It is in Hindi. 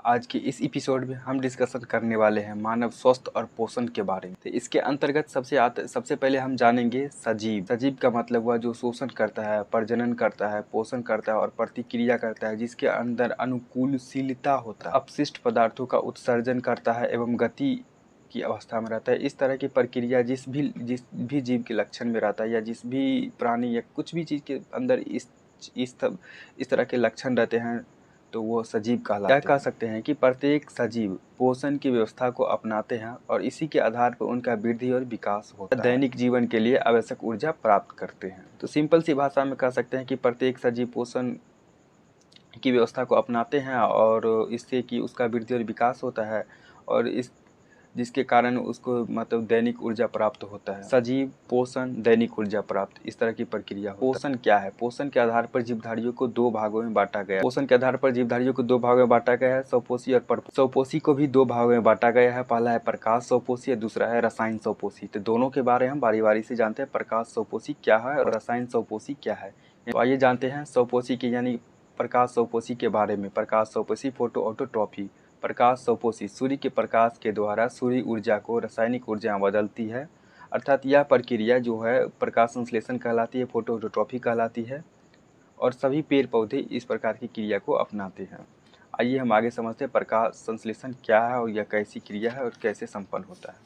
आज के इस एपिसोड में हम डिस्कशन करने वाले हैं मानव स्वास्थ्य और पोषण के बारे में। तो इसके अंतर्गत सबसे पहले हम जानेंगे सजीव। सजीव का मतलब हुआ जो शोषण करता है, प्रजनन करता है, पोषण करता है और प्रतिक्रिया करता है, जिसके अंदर अनुकूलशीलता होता है, अपशिष्ट पदार्थों का उत्सर्जन करता है एवं गति की अवस्था में रहता है। इस तरह की प्रक्रिया जिस भी जीव के लक्षण में रहता है या जिस भी प्राणी या कुछ भी चीज़ के अंदर इस तरह के लक्षण रहते हैं तो वो सजीव कहलाते हैं। क्या कह सकते हैं कि प्रत्येक सजीव पोषण की व्यवस्था को अपनाते हैं और इसी के आधार पर उनका वृद्धि और विकास होता है, दैनिक जीवन के लिए आवश्यक ऊर्जा प्राप्त करते हैं। तो सिंपल सी भाषा में कह सकते हैं कि प्रत्येक सजीव पोषण की व्यवस्था को अपनाते हैं और इससे कि उसका वृद्धि और विकास होता है और जिसके कारण उसको मतलब दैनिक ऊर्जा प्राप्त होता है। सजीव, पोषण, दैनिक ऊर्जा प्राप्त, इस तरह की प्रक्रिया होता है। पोषण क्या है? पोषण के आधार पर जीवधारियों को दो भागों में बांटा गया है। पोषण के आधार पर जीवधारियों को दो भागों में बांटा गया है, स्वपोषी और परपोषी। स्वपोषी को भी दो भागों में बांटा गया है। पहला है प्रकाश स्वपोषी और दूसरा है रसायन स्वपोषी। तो दोनों के बारे में हम बारी बारी से जानते हैं। प्रकाश स्वपोषी क्या है और रसायन स्वपोषी क्या है, तो आइए जानते हैं स्वपोषी के यानी प्रकाश स्वपोषी के बारे में। प्रकाश स्वपोषी फोटो ऑटोट्रॉफी। प्रकाश स्वपोषी सूर्य के प्रकाश के द्वारा सूर्य ऊर्जा को रासायनिक ऊर्जा में बदलती है, अर्थात यह प्रक्रिया जो है प्रकाश संश्लेषण कहलाती है, फोटो ऑटोट्रॉफी कहलाती है और सभी पेड़ पौधे इस प्रकार की क्रिया को अपनाते हैं। आइए हम आगे समझते हैं प्रकाश संश्लेषण क्या है और यह कैसी क्रिया है और कैसे संपन्न होता है।